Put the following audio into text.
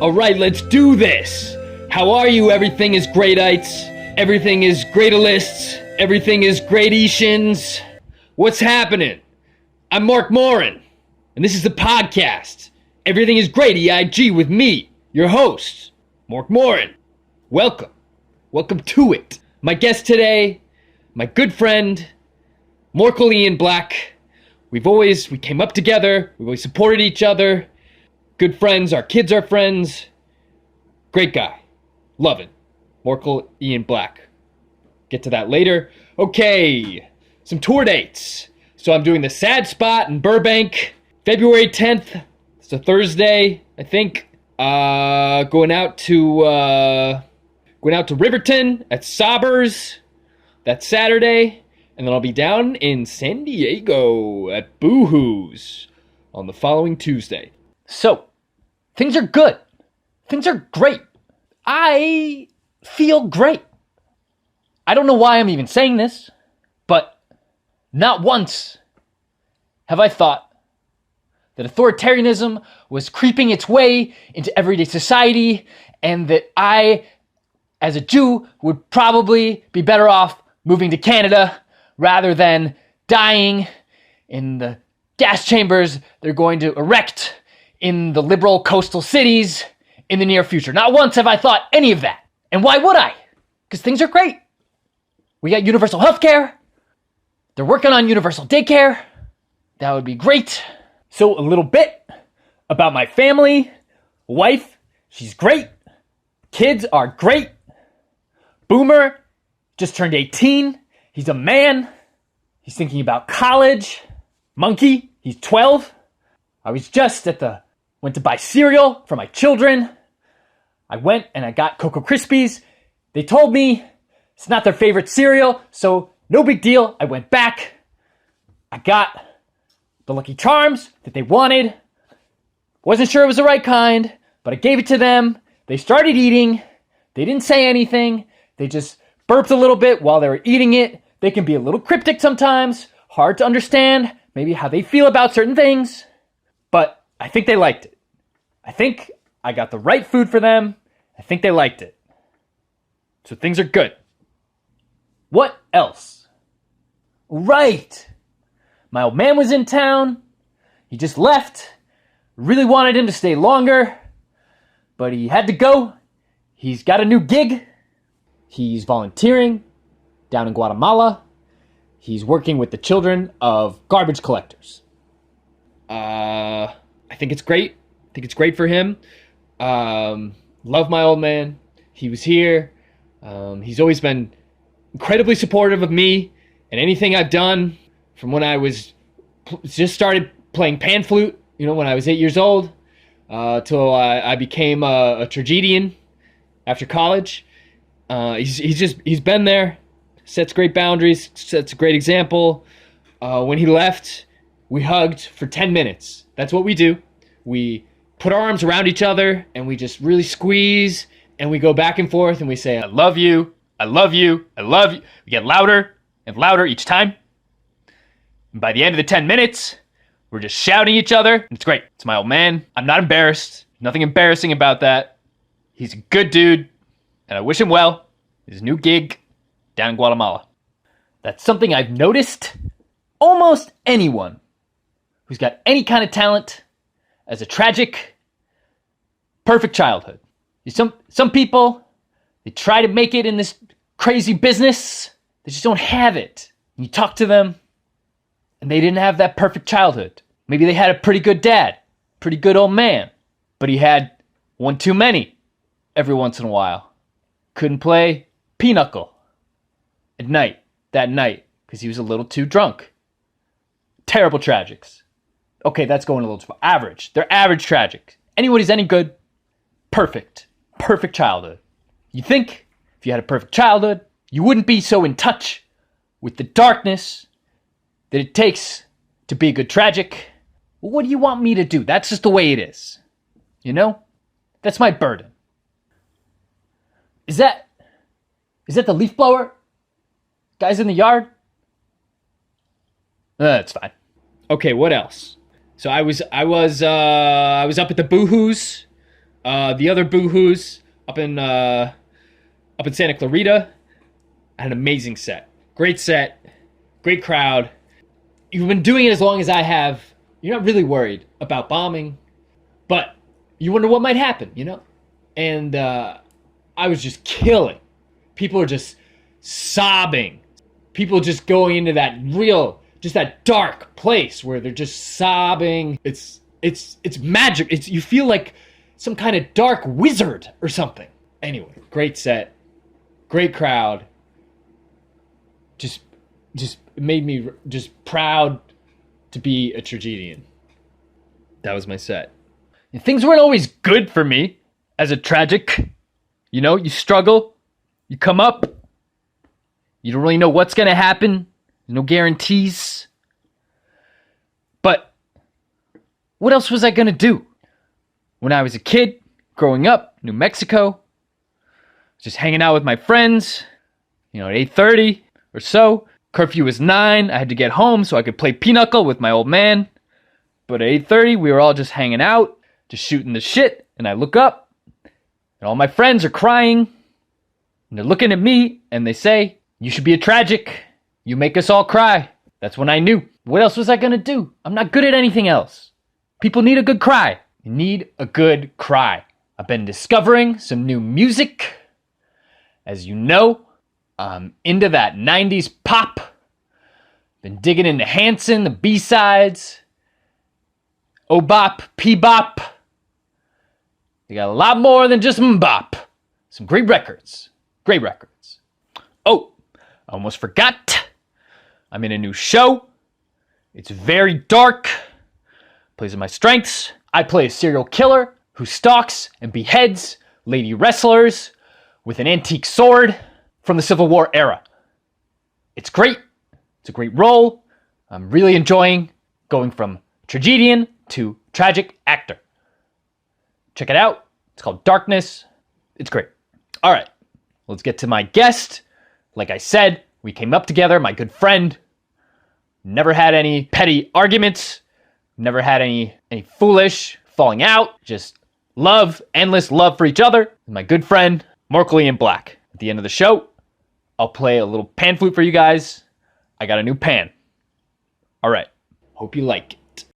All right, let's do this. How are you? Everything is greatites. Everything is greatalists. Everything is greatetians. What's happening? I'm Mark Moran, and this is the podcast. Everything is great, EIG, with me, your host, Mork Moran. Welcome. Welcome to it. My guest today, my good friend, Mork Ian Black. We came up together. We've always supported each other. Good friends. Our kids are friends. Great guy. Love it. Mork Ian Black. Get to that later. Okay. Some tour dates. So I'm doing the Sad Spot in Burbank, February 10th. It's a Thursday, I think. Going out to Riverton at Saubers. That's Saturday. And then I'll be down in San Diego at Boohoo's on the following Tuesday. So, things are good. Things are great. I feel great. I don't know why I'm even saying this, but not once have I thought that authoritarianism was creeping its way into everyday society and that I, as a Jew, would probably be better off moving to Canada rather than dying in the gas chambers they're going to erect in the liberal coastal cities in the near future. Not once have I thought any of that. And why would I? Because things are great. We got universal health care. They're working on universal daycare. That would be great. So a little bit about my family. Wife, she's great. Kids are great. Boomer just turned 18. He's a man. He's thinking about college. Monkey, he's 12. I was just went to buy cereal for my children. I went and I got Cocoa Krispies. They told me it's not their favorite cereal, so no big deal. I went back. I got the Lucky Charms that they wanted. Wasn't sure it was the right kind, but I gave it to them. They started eating. They didn't say anything. They just burped a little bit while they were eating it. They can be a little cryptic sometimes, hard to understand, maybe how they feel about certain things, but I think they liked it. I think I got the right food for them. I think they liked it. So things are good. What else? Right. My old man was in town. He just left. Really wanted him to stay longer, but he had to go. He's got a new gig. He's volunteering down in Guatemala. He's working with the children of garbage collectors. I think it's great. I think it's great for him. Love my old man. He was here. He's always been incredibly supportive of me and anything I've done from when I was just started playing pan flute, when I was 8 years old, till I became a tragedian after college. He's been there, sets great boundaries, sets a great example. When he left, we hugged for 10 minutes. That's what we do. We put our arms around each other and we just really squeeze and we go back and forth and we say, I love you, I love you, I love you. We get louder and louder each time. And by the end of the 10 minutes, we're just shouting at each other. It's great. It's my old man. I'm not embarrassed. Nothing embarrassing about that. He's a good dude. And I wish him well. His new gig down in Guatemala. That's something I've noticed. Almost anyone who's got any kind of talent as a tragic, perfect childhood. Some people, they try to make it in this crazy business. They just don't have it. You talk to them, and they didn't have that perfect childhood. Maybe they had a pretty good dad, pretty good old man, but he had one too many every once in a while. Couldn't play pinochle that night, because he was a little too drunk. Terrible tragics. Okay, that's going a little too far. Average. They're average tragic. Anyone who's any good, perfect. Perfect childhood. You think if you had a perfect childhood, you wouldn't be so in touch with the darkness that it takes to be a good tragic. Well, what do you want me to do? That's just the way it is. That's my burden. Is that the leaf blower? Guys in the yard? That's fine. Okay, what else? So I was up at the Boohoo's The other boohoos up in Santa Clarita had an amazing set. Great set, great crowd. You've been doing it as long as I have. You're not really worried about bombing, but you wonder what might happen, you know? And I was just killing. People are just sobbing. People just going into that that dark place where they're just sobbing. It's magic. You feel like some kind of dark wizard or something. Anyway, great set, great crowd. Just it made me just proud to be a tragedian. That was my set. And things weren't always good for me as a tragic. You know, you struggle, you come up, you don't really know what's going to happen, no guarantees. But what else was I going to do? When I was a kid, growing up, New Mexico, just hanging out with my friends, at 8:30 or so. Curfew was 9, I had to get home so I could play pinochle with my old man. But at 8:30, we were all just hanging out, just shooting the shit, and I look up, and all my friends are crying, and they're looking at me, and they say, "You should be a tragic. You make us all cry." That's when I knew. What else was I gonna do? I'm not good at anything else. People need a good cry. You need a good cry. I've been discovering some new music. As you know, I'm into that 90s pop. Been digging into Hanson, the B-sides. O-bop, P-bop. They got a lot more than just M-bop. Some great records. Great records. Oh, I almost forgot. I'm in a new show. It's very dark. Plays to my strengths. I play a serial killer who stalks and beheads lady wrestlers with an antique sword from the Civil War era. It's great. It's a great role. I'm really enjoying going from tragedian to tragic actor. Check it out. It's called Darkness. It's great. All right, let's get to my guest. Like I said, we came up together, my good friend. Never had any petty arguments. Never had any foolish falling out. Just love, endless love for each other. My good friend, Mork in Black. At the end of the show, I'll play a little pan flute for you guys. I got a new pan. All right. Hope you like it.